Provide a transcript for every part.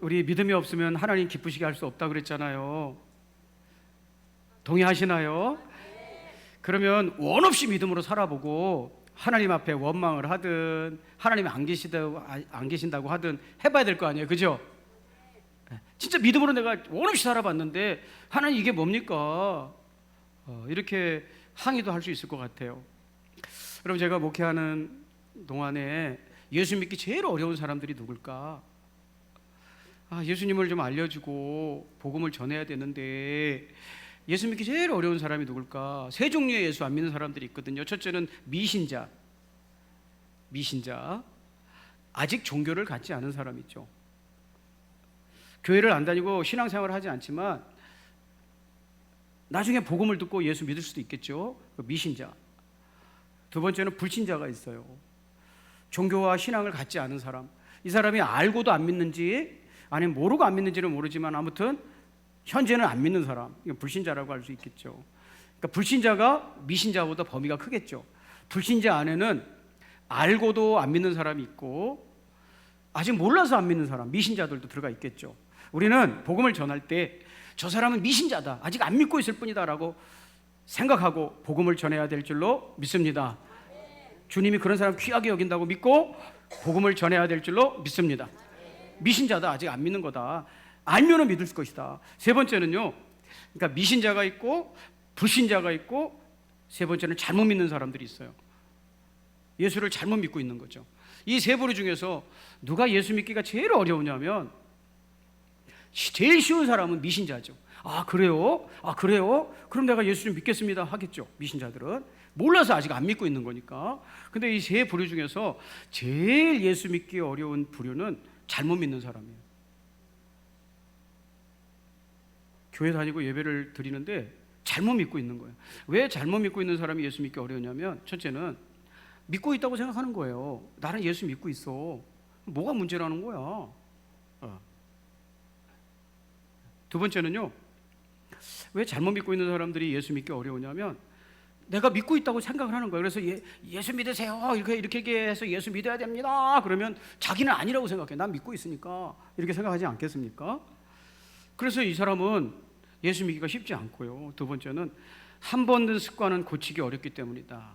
우리 믿음이 없으면 하나님 기쁘시게 할 수 없다 그랬잖아요. 동의하시나요? 그러면 원 없이 믿음으로 살아보고 하나님 앞에 원망을 하든 하나님이 안 계신다고 하든 해봐야 될 거 아니에요, 그죠? 진짜 믿음으로 내가 원 없이 살아봤는데 하나님 이게 뭡니까? 이렇게 항의도 할 수 있을 것 같아요. 여러분, 제가 목회하는 동안에 예수 믿기 제일 어려운 사람들이 누굴까? 예수님을 좀 알려주고 복음을 전해야 되는데 예수 믿기 제일 어려운 사람이 누굴까? 세 종류의 예수 안 믿는 사람들이 있거든요. 첫째는 미신자. 아직 종교를 갖지 않은 사람 있죠. 교회를 안 다니고 신앙생활을 하지 않지만 나중에 복음을 듣고 예수 믿을 수도 있겠죠. 미신자. 두 번째는 불신자가 있어요. 종교와 신앙을 갖지 않은 사람. 이 사람이 알고도 안 믿는지 아니면 모르고 안 믿는지는 모르지만 아무튼 현재는 안 믿는 사람, 이거 불신자라고 할 수 있겠죠. 그러니까 불신자가 미신자보다 범위가 크겠죠. 불신자 안에는 알고도 안 믿는 사람이 있고 아직 몰라서 안 믿는 사람, 미신자들도 들어가 있겠죠. 우리는 복음을 전할 때 저 사람은 미신자다, 아직 안 믿고 있을 뿐이다 라고 생각하고 복음을 전해야 될 줄로 믿습니다. 주님이 그런 사람 귀하게 여긴다고 믿고 복음을 전해야 될 줄로 믿습니다. 미신자다, 아직 안 믿는 거다, 알면은 믿을 것이다. 세 번째는요, 그러니까 미신자가 있고 불신자가 있고 세 번째는 잘못 믿는 사람들이 있어요. 예수를 잘못 믿고 있는 거죠. 이 세 부류 중에서 누가 예수 믿기가 제일 어려우냐면 제일 쉬운 사람은 미신자죠. 그래요? 그럼 내가 예수 좀 믿겠습니다 하겠죠. 미신자들은 몰라서 아직 안 믿고 있는 거니까. 근데 이 세 부류 중에서 제일 예수 믿기 어려운 부류는 잘못 믿는 사람이에요. 교회 다니고 예배를 드리는데 잘못 믿고 있는 거예요. 왜 잘못 믿고 있는 사람이 예수 믿기 어려우냐면 첫째는 믿고 있다고 생각하는 거예요. 나는 예수 믿고 있어. 뭐가 문제라는 거야. 두 번째는요, 왜 잘못 믿고 있는 사람들이 예수 믿기 어려우냐면 내가 믿고 있다고 생각을 하는 거예요. 그래서 예수 믿으세요 이렇게 해서 예수 믿어야 됩니다 그러면 자기는 아니라고 생각해. 난 믿고 있으니까 이렇게 생각하지 않겠습니까? 그래서 이 사람은 예수 믿기가 쉽지 않고요. 두 번째는 한 번 든 습관은 고치기 어렵기 때문이다.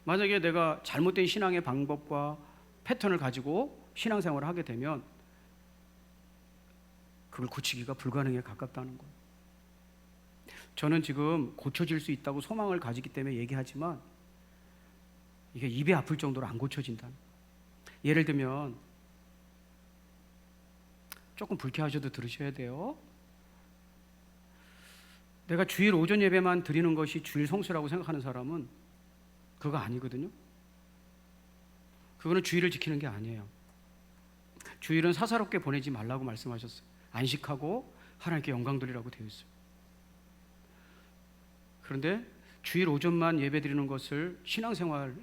만약에 내가 잘못된 신앙의 방법과 패턴을 가지고 신앙생활을 하게 되면 그걸 고치기가 불가능에 가깝다는 거예요. 저는 지금 고쳐질 수 있다고 소망을 가지기 때문에 얘기하지만 이게 입이 아플 정도로 안 고쳐진다. 예를 들면 조금 불쾌하셔도 들으셔야 돼요. 내가 주일 오전 예배만 드리는 것이 주일 성수라고 생각하는 사람은 그거 아니거든요. 그거는 주일을 지키는 게 아니에요. 주일은 사사롭게 보내지 말라고 말씀하셨어요. 안식하고 하나님께 영광 돌리라고 되어 있어요. 그런데 주일 오전만 예배 드리는 것을 신앙생활,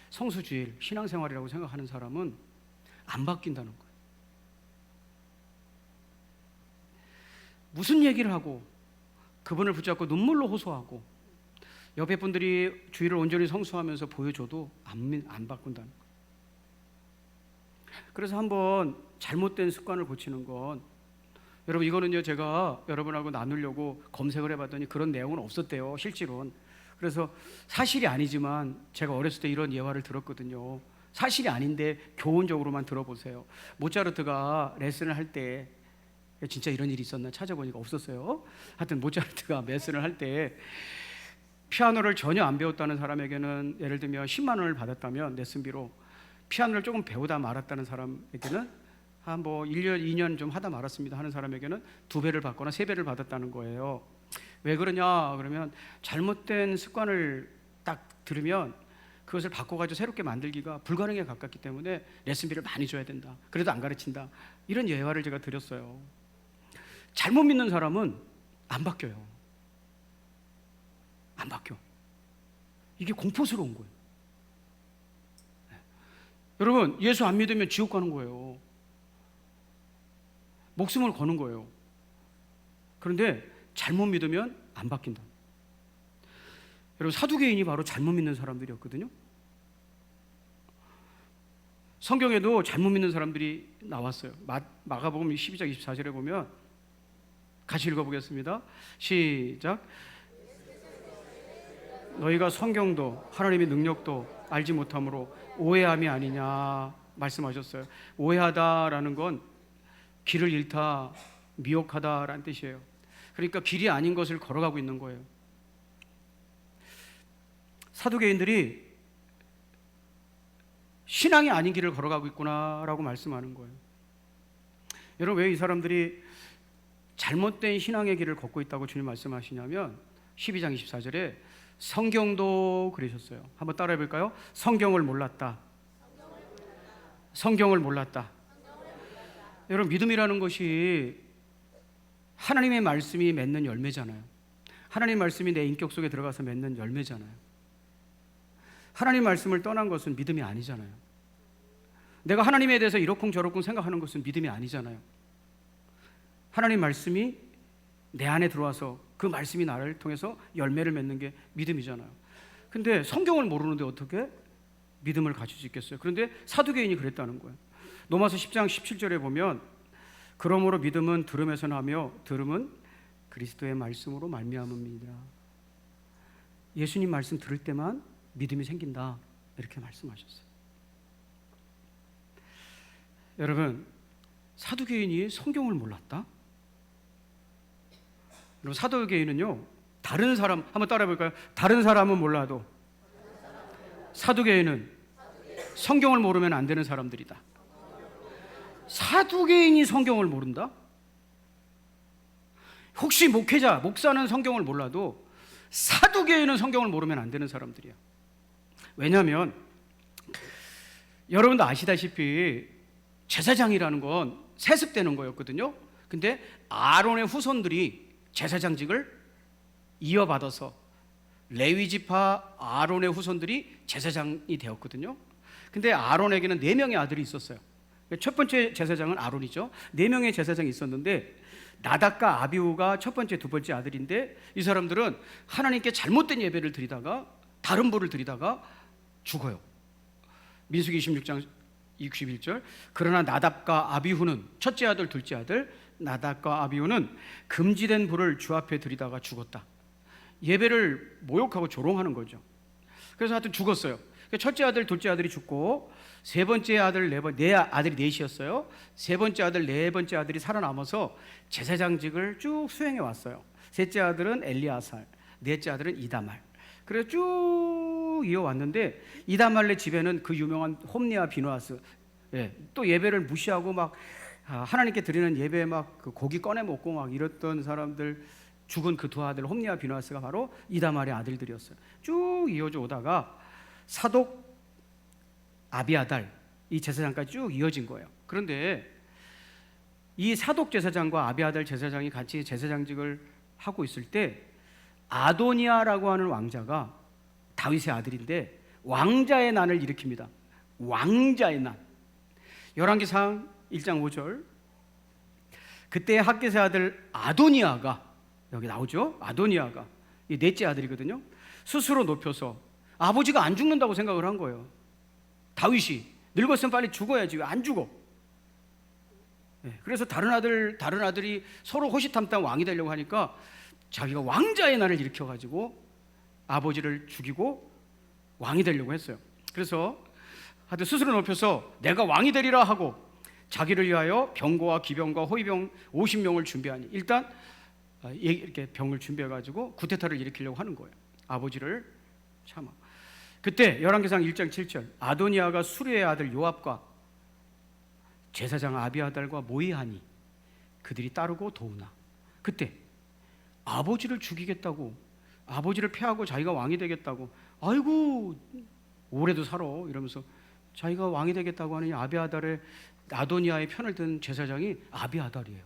성수주일, 신앙생활이라고 생각하는 사람은 안 바뀐다는 거예요. 무슨 얘기를 하고 그분을 붙잡고 눈물로 호소하고 옆에 분들이 주일을 온전히 성수하면서 보여줘도 안 바꾼다는 거예요. 그래서 한번 잘못된 습관을 고치는 건, 여러분 이거는요 제가 여러분하고 나누려고 검색을 해봤더니 그런 내용은 없었대요, 실제로는. 그래서 사실이 아니지만 제가 어렸을 때 이런 예화를 들었거든요. 사실이 아닌데 교훈적으로만 들어보세요. 모차르트가 레슨을 할 때, 진짜 이런 일이 있었나 찾아보니까 없었어요. 하여튼 모차르트가 레슨을 할 때 피아노를 전혀 안 배웠다는 사람에게는 예를 들면 10만 원을 받았다면 레슨비로, 피아노를 조금 배우다 말았다는 사람에게는 한 1년, 2년 좀 하다 말았습니다 하는 사람에게는 2배를 받거나 3배를 받았다는 거예요. 왜 그러냐 그러면 잘못된 습관을 딱 들으면 그것을 바꿔가지고 새롭게 만들기가 불가능에 가깝기 때문에 레슨비를 많이 줘야 된다. 그래도 안 가르친다. 이런 예화를 제가 드렸어요. 잘못 믿는 사람은 안 바뀌어요. 안 바뀌어. 이게 공포스러운 거예요. 여러분, 예수 안 믿으면 지옥 가는 거예요. 목숨을 거는 거예요. 그런데 잘못 믿으면 안 바뀐다. 여러분, 사두개인이 바로 잘못 믿는 사람들이었거든요. 성경에도 잘못 믿는 사람들이 나왔어요. 마가복음 12장 24절에 보면 같이 읽어보겠습니다. 시작. 너희가 성경도 하나님의 능력도 알지 못함으로 오해함이 아니냐 말씀하셨어요. 오해하다라는 건 길을 잃다, 미혹하다라는 뜻이에요. 그러니까 길이 아닌 것을 걸어가고 있는 거예요. 사두개인들이 신앙이 아닌 길을 걸어가고 있구나라고 말씀하는 거예요. 여러분, 왜 이 사람들이 잘못된 신앙의 길을 걷고 있다고 주님 말씀하시냐면 12장 24절에 성경도 그러셨어요. 한번 따라해 볼까요? 성경을 몰랐다. 성경을 몰랐다. 여러분, 믿음이라는 것이 하나님의 말씀이 맺는 열매잖아요. 하나님 말씀이 내 인격 속에 들어가서 맺는 열매잖아요. 하나님 말씀을 떠난 것은 믿음이 아니잖아요. 내가 하나님에 대해서 이러쿵저러쿵 생각하는 것은 믿음이 아니잖아요. 하나님 말씀이 내 안에 들어와서 그 말씀이 나를 통해서 열매를 맺는 게 믿음이잖아요. 근데 성경을 모르는데 어떻게 믿음을 가질 수 있겠어요? 그런데 사두개인이 그랬다는 거예요. 로마서 10장 17절에 보면 그러므로 믿음은 들음에서 나며 들음은 그리스도의 말씀으로 말미암음이니라. 예수님 말씀 들을 때만 믿음이 생긴다, 이렇게 말씀하셨어요. 여러분, 사두개인이 성경을 몰랐다? 여러분, 사두개인은요, 다른 사람 한번 따라해 볼까요? 다른 사람은 몰라도 사두개인은 성경을 모르면 안 되는 사람들이다. 사두개인이 성경을 모른다? 혹시 목회자, 목사는 성경을 몰라도 사두개인은 성경을 모르면 안 되는 사람들이야. 왜냐하면 여러분도 아시다시피 제사장이라는 건 세습되는 거였거든요. 근데 아론의 후손들이 제사장직을 이어받아서 레위지파 아론의 후손들이 제사장이 되었거든요. 근데 아론에게는 4명의 아들이 있었어요. 첫 번째 제사장은 아론이죠. 4명의 제사장이 있었는데 나답과 아비후가 첫 번째, 두 번째 아들인데 이 사람들은 하나님께 잘못된 예배를 드리다가 다른 부를 드리다가 죽어요. 민수기 26장 61절. 그러나 나답과 아비후는, 첫째 아들, 둘째 아들 나답과 아비후는 금지된 부를 주 앞에 드리다가 죽었다. 예배를 모욕하고 조롱하는 거죠. 그래서 하여튼 죽었어요. 첫째 아들, 둘째 아들이 죽고 세 번째 아들, 네 아들이 넷이었어요. 세 번째 아들, 네 번째 아들이 살아남아서 제사장직을 쭉 수행해 왔어요. 셋째 아들은 엘리아살, 넷째 아들은 이다말. 그래서 쭉 이어왔는데 이다말의 집에는 그 유명한 홈리와 비누아스, 또 예배를 무시하고 막 하나님께 드리는 예배에 막 그 고기 꺼내 먹고 막 이랬던 사람들, 죽은 그 두 아들 홈리와 비누아스가 바로 이다말의 아들들이었어요. 쭉 이어져 오다가 사독 아비아달, 이 제사장까지 쭉 이어진 거예요. 그런데 이 사독 제사장과 아비아달 제사장이 같이 제사장직을 하고 있을 때 아도니아라고 하는 왕자가 다윗의 아들인데 왕자의 난을 일으킵니다. 왕자의 난. 열왕기상 1장 5절. 그때 핫겟의 아들 아도니아가, 여기 나오죠? 아도니아가 이 넷째 아들이거든요. 스스로 높여서 아버지가 안 죽는다고 생각을 한 거예요. 다윗이 늙었으면 빨리 죽어야지 왜 안 죽어? 그래서 다른 아들이 서로 호시탐탐 왕이 되려고 하니까 자기가 왕자의 난을 일으켜가지고 아버지를 죽이고 왕이 되려고 했어요. 그래서 하여튼 스스로 높여서 내가 왕이 되리라 하고 자기를 위하여 병거와 기병과 호위병 50명을 준비하니, 일단 이렇게 병을 준비해가지고 구테타를 일으키려고 하는 거예요. 아버지를 참아. 그때 열왕기상 1장 7절 아도니아가 수르의 아들 요압과 제사장 아비아달과 모의하니 그들이 따르고 도우나. 그때 아버지를 죽이겠다고, 아버지를 패하고 자기가 왕이 되겠다고, 아이고 오래도 살아 이러면서 자기가 왕이 되겠다고 하는 아비아달의, 아도니아의 편을 든 제사장이 아비아달이에요.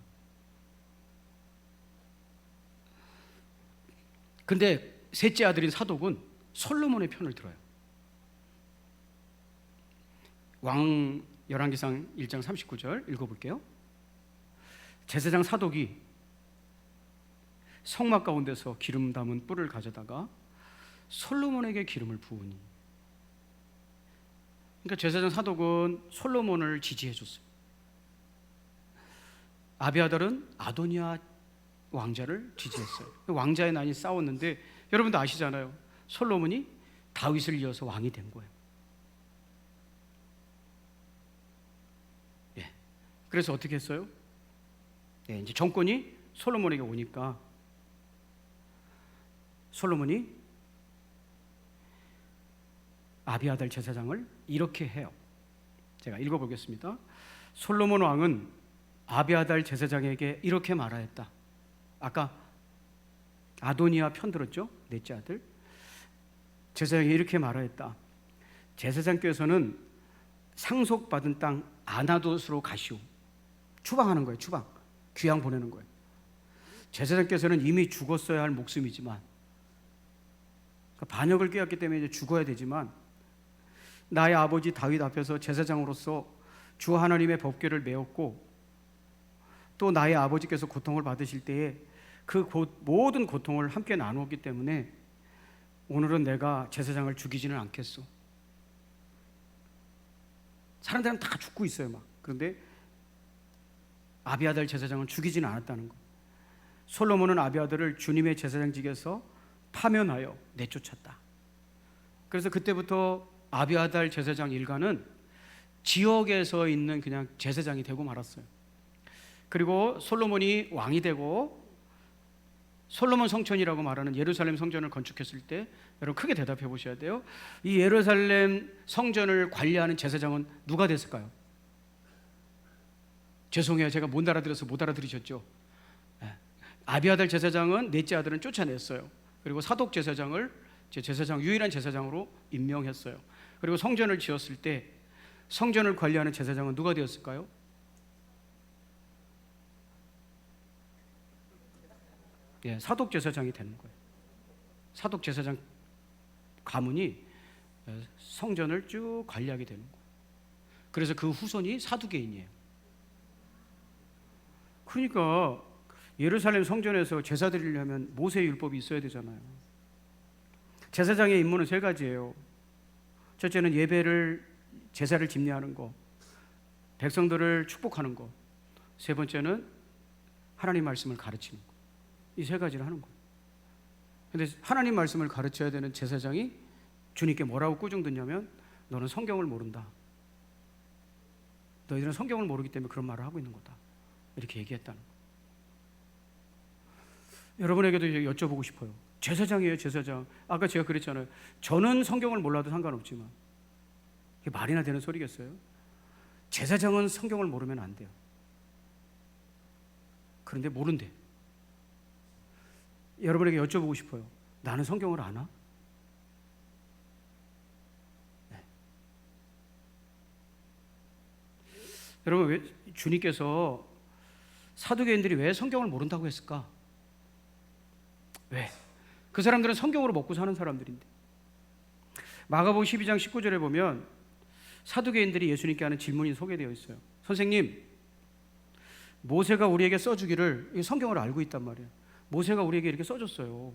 근데 셋째 아들인 사독은 솔로몬의 편을 들어요. 왕 열왕기상 1장 39절 읽어볼게요. 제사장 사독이 성막 가운데서 기름 담은 뿔을 가져다가 솔로몬에게 기름을 부으니. 그러니까 제사장 사독은 솔로몬을 지지해 줬어요. 아비아달은 아도니아 왕자를 지지했어요. 왕자의 난이 싸웠는데 여러분도 아시잖아요. 솔로몬이 다윗을 이어서 왕이 된 거예요. 예. 그래서 어떻게 했어요? 예, 이제 정권이 솔로몬에게 오니까 솔로몬이 아비아달 제사장을 이렇게 해요. 제가 읽어보겠습니다. 솔로몬 왕은 아비아달 제사장에게 이렇게 말하였다. 아까 아도니아 편 들었죠? 넷째 아들. 제사장이 이렇게 말하였다. 제사장께서는 상속받은 땅 아나돗으로 가시오. 추방하는 거예요. 추방. 귀양 보내는 거예요. 제사장께서는 이미 죽었어야 할 목숨이지만, 그러니까 반역을 깨었기 때문에 이제 죽어야 되지만, 나의 아버지 다윗 앞에서 제사장으로서 주 하나님의 법궤를 메웠고, 또 나의 아버지께서 고통을 받으실 때에 그 모든 고통을 함께 나누었기 때문에 오늘은 내가 제사장을 죽이지는 않겠소. 사람들은 다 죽고 있어요, 막. 그런데 아비아달 제사장을 죽이지는 않았다는 거. 솔로몬은 아비아달을 주님의 제사장직에서 파면하여 내쫓았다. 그래서 그때부터 아비아달 제사장 일가는 지역에서 있는 그냥 제사장이 되고 말았어요. 그리고 솔로몬이 왕이 되고 솔로몬 성전이라고 말하는 예루살렘 성전을 건축했을 때, 여러분 크게 대답해 보셔야 돼요. 이 예루살렘 성전을 관리하는 제사장은 누가 됐을까요? 죄송해요, 제가 못 알아들어서 못 알아들으셨죠? 아비아달 제사장은 넷째 아들은 쫓아냈어요. 그리고 사독 제사장을 제사장 유일한 제사장으로 임명했어요. 그리고 성전을 지었을 때 성전을 관리하는 제사장은 누가 되었을까요? 예, 사독 제사장이 되는 거예요. 사독 제사장 가문이 성전을 쭉 관리하게 되는 거예요. 그래서 그 후손이 사두개인이에요. 그러니까 예루살렘 성전에서 제사 드리려면 모세의 율법이 있어야 되잖아요. 제사장의 임무는 세 가지예요. 첫째는 제사를 집례하는 거, 백성들을 축복하는 거, 세 번째는 하나님 말씀을 가르치는 거. 이 세 가지를 하는 거예요. 그런데 하나님 말씀을 가르쳐야 되는 제사장이 주님께 뭐라고 꾸중 듣냐면, 너는 성경을 모른다. 너희들은 성경을 모르기 때문에 그런 말을 하고 있는 거다. 이렇게 얘기했다는 거예요. 여러분에게도 여쭤보고 싶어요. 제사장이에요, 제사장. 아까 제가 그랬잖아요. 저는 성경을 몰라도 상관없지만, 이게 말이나 되는 소리겠어요? 제사장은 성경을 모르면 안 돼요. 그런데 모른대. 여러분에게 여쭤보고 싶어요. 나는 성경을 아나? 네. 여러분, 왜 주님께서 사두개인들이 왜 성경을 모른다고 했을까? 왜? 그 사람들은 성경으로 먹고 사는 사람들인데. 마가복음 12장 19절에 보면 사두개인들이 예수님께 하는 질문이 소개되어 있어요. 선생님, 모세가 우리에게 써주기를, 성경을 알고 있단 말이에요. 모세가 우리에게 이렇게 써줬어요.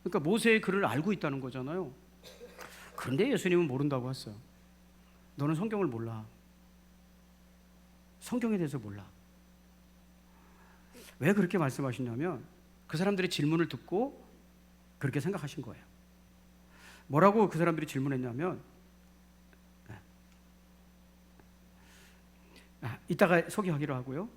그러니까 모세의 글을 알고 있다는 거잖아요. 그런데 예수님은 모른다고 했어요. 너는 성경을 몰라. 성경에 대해서 몰라. 왜 그렇게 말씀하시냐면, 그 사람들의 질문을 듣고 그렇게 생각하신 거예요. 뭐라고 그 사람들이 질문했냐면, 이따가 소개하기로 하고요.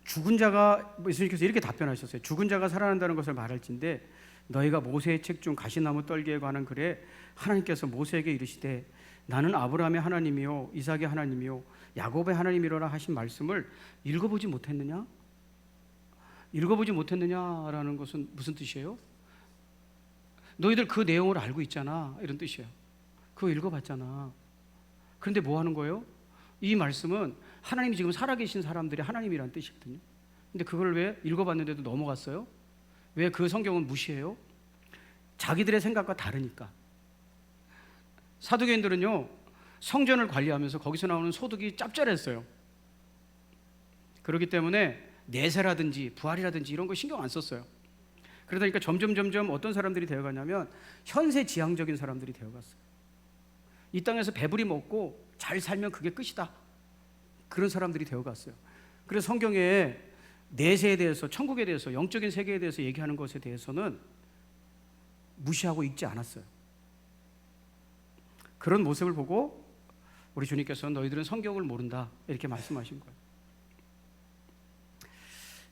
죽은 자가, 예수님께서 이렇게 답변하셨어요. 죽은 자가 살아난다는 것을 말할진대 너희가 모세의 책 중 가시나무 떨기에 관한 글에 하나님께서 모세에게 이르시되 나는 아브라함의 하나님이요 이삭의 하나님이요 야곱의 하나님이로라 하신 말씀을 읽어보지 못했느냐? 읽어보지 못했느냐라는 것은 무슨 뜻이에요? 너희들 그 내용을 알고 있잖아, 이런 뜻이에요. 그거 읽어봤잖아. 그런데 뭐 하는 거예요? 이 말씀은 하나님이 지금 살아계신 사람들이 하나님이라는 뜻이거든요. 근데 그걸 왜 읽어봤는데도 넘어갔어요? 왜 그 성경은 무시해요? 자기들의 생각과 다르니까. 사두개인들은요, 성전을 관리하면서 거기서 나오는 소득이 짭짤했어요. 그렇기 때문에 내세라든지 부활이라든지 이런 거 신경 안 썼어요. 그러다 보니까 점점 어떤 사람들이 되어가냐면 현세 지향적인 사람들이 되어갔어요. 이 땅에서 배부리 먹고 잘 살면 그게 끝이다. 그런 사람들이 되어갔어요. 그래서 성경에 내세에 대해서, 천국에 대해서, 영적인 세계에 대해서 얘기하는 것에 대해서는 무시하고 읽지 않았어요. 그런 모습을 보고 우리 주님께서는 너희들은 성경을 모른다 이렇게 말씀하신 거예요.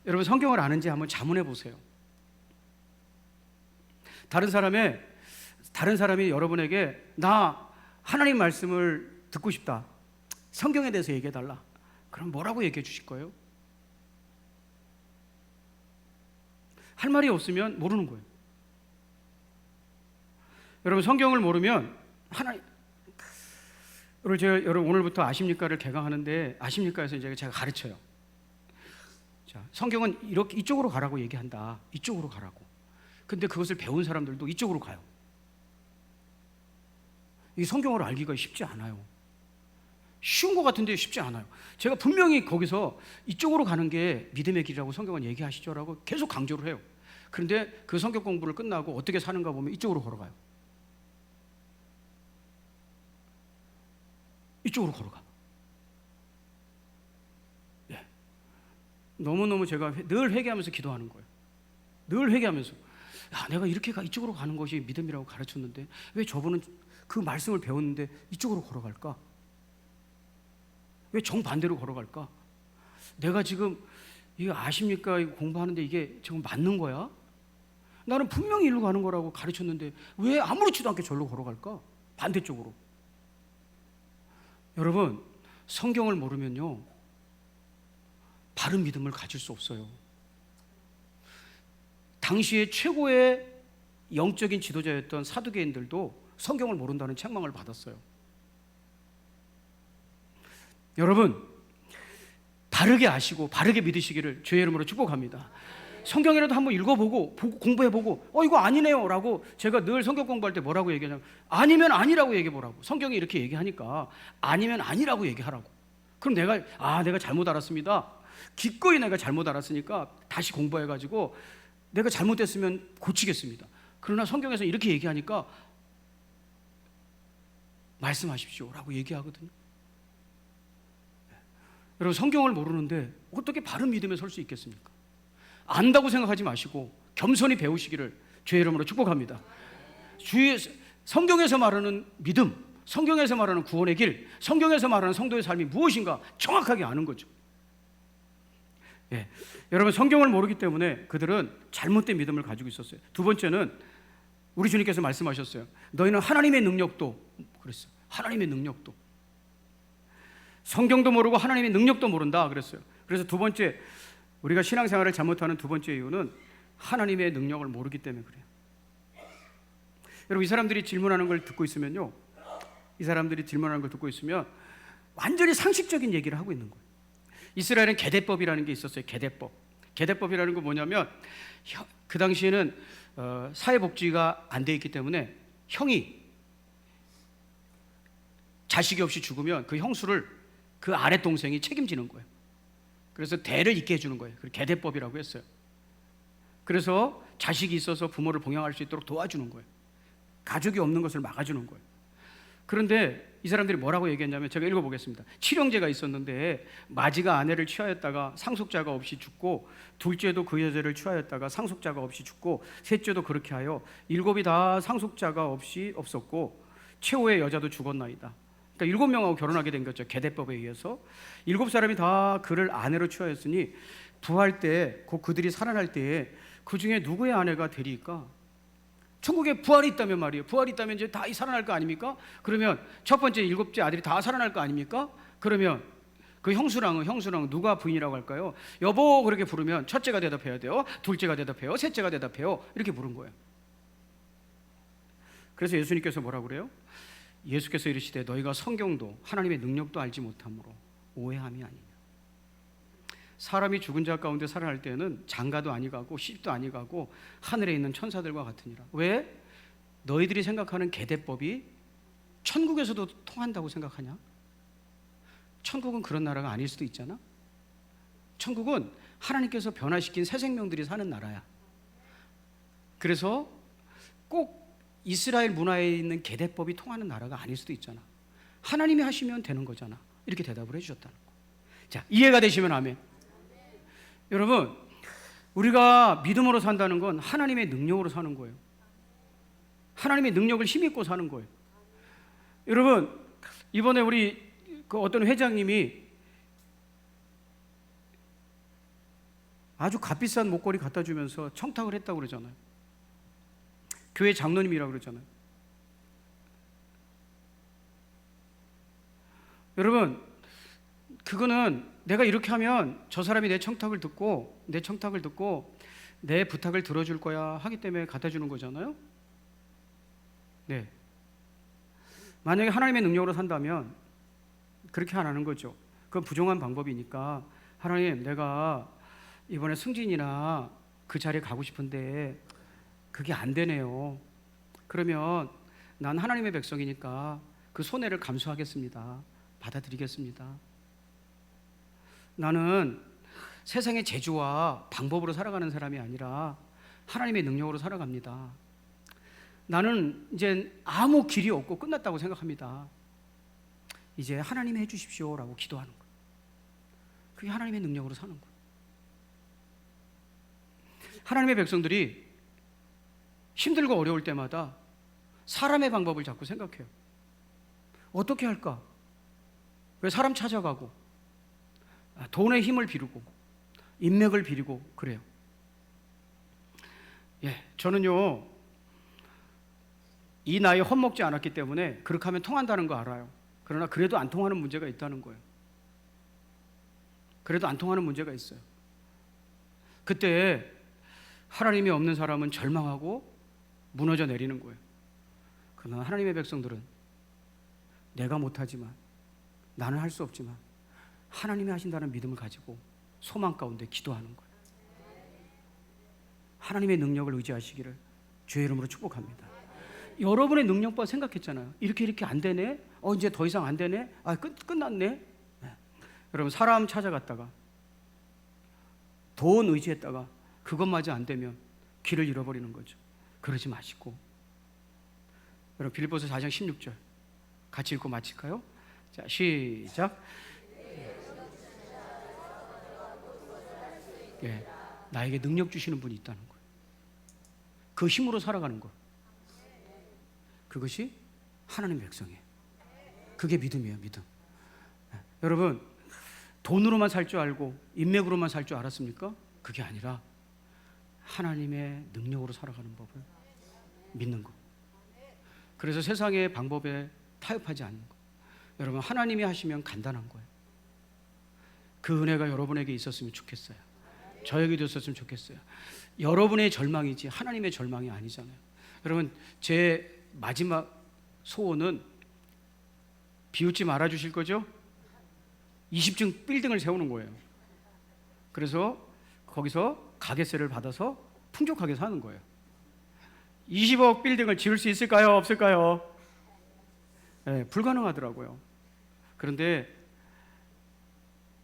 여러분, 성경을 아는지 한번 자문해 보세요. 다른 사람이 여러분에게 나 하나님 말씀을 듣고 싶다, 성경에 대해서 얘기해 달라, 그럼 뭐라고 얘기해 주실 거예요? 할 말이 없으면 모르는 거예요. 여러분, 성경을 모르면 하나님, 여러분 오늘부터 아십니까를 개강하는데, 아십니까에서 이제 제가 가르쳐요. 자, 성경은 이렇게 이쪽으로 가라고 얘기한다. 이쪽으로 가라고. 근데 그것을 배운 사람들도 이쪽으로 가요. 이 성경을 알기가 쉽지 않아요. 쉬운 것 같은데 쉽지 않아요. 제가 분명히 거기서 이쪽으로 가는 게 믿음의 길이라고 성경은 얘기하시죠라고 계속 강조를 해요. 그런데 그 성경 공부를 끝나고 어떻게 사는가 보면 이쪽으로 걸어가요. 이쪽으로 걸어가. 예. 너무너무 제가 늘 회개하면서 기도하는 거예요. 늘 회개하면서, 야, 내가 이렇게 이쪽으로 가는 것이 믿음이라고 가르쳤는데 왜 저분은 그 말씀을 배웠는데 이쪽으로 걸어갈까? 왜 정반대로 걸어갈까? 내가 지금 이거 아십니까? 이거 공부하는데 이게 지금 맞는 거야? 나는 분명히 일로 가는 거라고 가르쳤는데 왜 아무렇지도 않게 절로 걸어갈까? 반대쪽으로. 여러분, 성경을 모르면요, 바른 믿음을 가질 수 없어요. 당시에 최고의 영적인 지도자였던 사두개인들도 성경을 모른다는 책망을 받았어요. 여러분, 바르게 아시고 바르게 믿으시기를 주의 이름으로 축복합니다. 성경이라도 한번 읽어보고 공부해보고 이거 아니네요 라고, 제가 늘 성경 공부할 때 뭐라고 얘기하냐면, 아니면 아니라고 얘기해보라고. 성경이 이렇게 얘기하니까 아니면 아니라고 얘기하라고. 그럼 내가 잘못 알았습니다, 기꺼이 내가 잘못 알았으니까 다시 공부해가지고 내가 잘못됐으면 고치겠습니다. 그러나 성경에서 이렇게 얘기하니까 말씀하십시오 라고 얘기하거든요. 여러분, 성경을 모르는데 어떻게 바른 믿음에 설 수 있겠습니까? 안다고 생각하지 마시고 겸손히 배우시기를 주의 이름으로 축복합니다. 성경에서 말하는 믿음, 성경에서 말하는 구원의 길, 성경에서 말하는 성도의 삶이 무엇인가 정확하게 아는 거죠. 예. 여러분, 성경을 모르기 때문에 그들은 잘못된 믿음을 가지고 있었어요. 두 번째는 우리 주님께서 말씀하셨어요. 너희는 하나님의 능력도, 그랬어요. 하나님의 능력도. 성경도 모르고 하나님의 능력도 모른다 그랬어요. 그래서 두 번째, 우리가 신앙생활을 잘못하는 두 번째 이유는 하나님의 능력을 모르기 때문에 그래요. 여러분, 이 사람들이 질문하는 걸 듣고 있으면요, 완전히 상식적인 얘기를 하고 있는 거예요. 이스라엘은 계대법이라는 게 있었어요. 계대법이라는 건 뭐냐면, 그 당시에는 사회복지가 안 돼 있기 때문에 형이 자식이 없이 죽으면 그 형수를 그 아랫 동생이 책임지는 거예요. 그래서 대를 잇게 해주는 거예요. 그걸 계대법이라고 했어요. 그래서 자식이 있어서 부모를 봉양할 수 있도록 도와주는 거예요. 가족이 없는 것을 막아주는 거예요. 그런데 이 사람들이 뭐라고 얘기했냐면, 제가 읽어보겠습니다. 칠형제가 있었는데 마지가 아내를 취하였다가 상속자가 없이 죽고, 둘째도 그 여자를 취하였다가 상속자가 없이 죽고, 셋째도 그렇게 하여 일곱이 다 상속자가 없었고 최후의 여자도 죽었나이다. 그러니까 7명하고 결혼하게 된 거죠. 계대법에 의해서 7사람이 다 그를 아내로 취하였으니 부활 때, 곧 그들이 살아날 때에 그 중에 누구의 아내가 되리까? 천국에 부활이 있다면 말이에요. 부활이 있다면 이제 다 살아날 거 아닙니까? 그러면 첫 번째 7째 아들이 다 살아날 거 아닙니까? 그러면 그 형수랑은 누가 부인이라고 할까요? 여보 그렇게 부르면 첫째가 대답해야 돼요, 둘째가 대답해요, 셋째가 대답해요. 이렇게 부른 거예요. 그래서 예수님께서 뭐라고 그래요? 예수께서 이르시되 너희가 성경도 하나님의 능력도 알지 못함으로 오해함이 아니냐. 사람이 죽은 자 가운데 살아날 때는 장가도 아니가고 시집도 아니가고 하늘에 있는 천사들과 같으니라. 왜? 너희들이 생각하는 계대법이 천국에서도 통한다고 생각하냐? 천국은 그런 나라가 아닐 수도 있잖아. 천국은 하나님께서 변화시킨 새 생명들이 사는 나라야. 그래서 꼭 이스라엘 문화에 있는 계대법이 통하는 나라가 아닐 수도 있잖아. 하나님이 하시면 되는 거잖아. 이렇게 대답을 해주셨다는 거. 자, 이해가 되시면 아멘. 여러분, 우리가 믿음으로 산다는 건 하나님의 능력으로 사는 거예요. 하나님의 능력을 힘입고 사는 거예요. 여러분, 이번에 우리 그 어떤 회장님이 아주 값비싼 목걸이 갖다 주면서 청탁을 했다고 그러잖아요. 교회 장로님이라고 그러잖아요. 여러분, 그거는 내가 이렇게 하면 저 사람이 내 청탁을 듣고 내 부탁을 들어줄 거야 하기 때문에 갖다 주는 거잖아요. 네. 만약에 하나님의 능력으로 산다면 그렇게 안 하는 거죠. 그건 부정한 방법이니까, 하나님, 내가 이번에 승진이나 그 자리에 가고 싶은데 그게 안 되네요. 그러면 난 하나님의 백성이니까 그 손해를 감수하겠습니다. 받아들이겠습니다. 나는 세상의 재주와 방법으로 살아가는 사람이 아니라 하나님의 능력으로 살아갑니다. 나는 이제 아무 길이 없고 끝났다고 생각합니다. 이제 하나님이 해주십시오라고 기도하는 거예요. 그게 하나님의 능력으로 사는 거예요. 하나님의 백성들이 힘들고 어려울 때마다 사람의 방법을 자꾸 생각해요. 어떻게 할까? 왜 사람 찾아가고 돈의 힘을 비르고 인맥을 비리고 그래요. 예, 저는요 이 나이에 헛먹지 않았기 때문에 그렇게 하면 통한다는 거 알아요. 그러나 그래도 안 통하는 문제가 있다는 거예요. 그래도 안 통하는 문제가 있어요. 그때 하나님이 없는 사람은 절망하고 무너져 내리는 거예요. 그러나 하나님의 백성들은 내가 못하지만, 나는 할 수 없지만 하나님이 하신다는 믿음을 가지고 소망 가운데 기도하는 거예요. 하나님의 능력을 의지하시기를 주의 이름으로 축복합니다. 여러분의 능력과 생각했잖아요. 이렇게 안 되네? 이제 더 이상 안 되네? 끝났네? 네. 여러분, 사람 찾아갔다가 돈 의지했다가 그것마저 안 되면 길을 잃어버리는 거죠. 그러지 마시고, 여러분 빌립보서 4장 16절 같이 읽고 마칠까요? 자, 시작. 예, 나에게 능력 주시는 분이 있다는 거예요. 그 힘으로 살아가는 거, 그것이 하나님의 백성이에요. 그게 믿음이에요. 믿음. 예, 여러분, 돈으로만 살 줄 알고 인맥으로만 살 줄 알았습니까? 그게 아니라 하나님의 능력으로 살아가는 법을 믿는 거. 그래서 세상의 방법에 타협하지 않는 거. 여러분, 하나님이 하시면 간단한 거예요. 그 은혜가 여러분에게 있었으면 좋겠어요. 저에게도 있었으면 좋겠어요. 여러분의 절망이지 하나님의 절망이 아니잖아요. 여러분, 제 마지막 소원은 비웃지 말아 주실 거죠? 20층 빌딩을 세우는 거예요. 그래서 거기서 가게세를 받아서 풍족하게 사는 거예요. 20억 빌딩을 지을 수 있을까요? 없을까요? 네, 불가능하더라고요. 그런데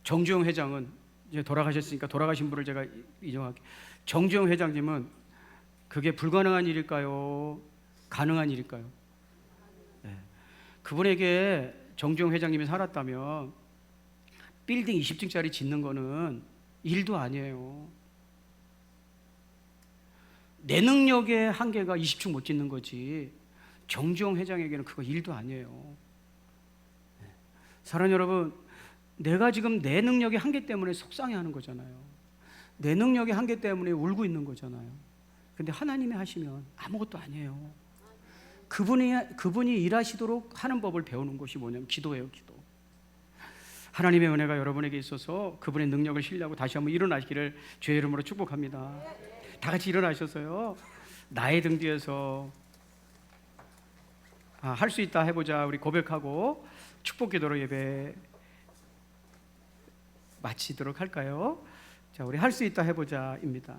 정주영 회장은 이제 돌아가셨으니까 돌아가신 분을 제가 인정할게요. 정주영 회장님은 그게 불가능한 일일까요? 가능한 일일까요? 네. 그분에게 정주영 회장님이 살았다면 빌딩 20층짜리 짓는 거는 일도 아니에요. 내 능력의 한계가 20층 못 짓는 거지, 정주영 회장에게는 그거 일도 아니에요. 네. 사랑하는 여러분, 내가 지금 내 능력의 한계 때문에 속상해하는 거잖아요. 내 능력의 한계 때문에 울고 있는 거잖아요. 근데 하나님이 하시면 아무것도 아니에요. 그분이 일하시도록 하는 법을 배우는 것이 뭐냐면 기도예요. 기도. 하나님의 은혜가 여러분에게 있어서 그분의 능력을 신뢰하고 다시 한번 일어나시기를 주의 이름으로 축복합니다. 다 같이 일어나셔서요, 나의 등 뒤에서 할 수 있다 해보자 우리 고백하고 축복 기도로 예배 마치도록 할까요? 자, 우리 할 수 있다 해보자입니다.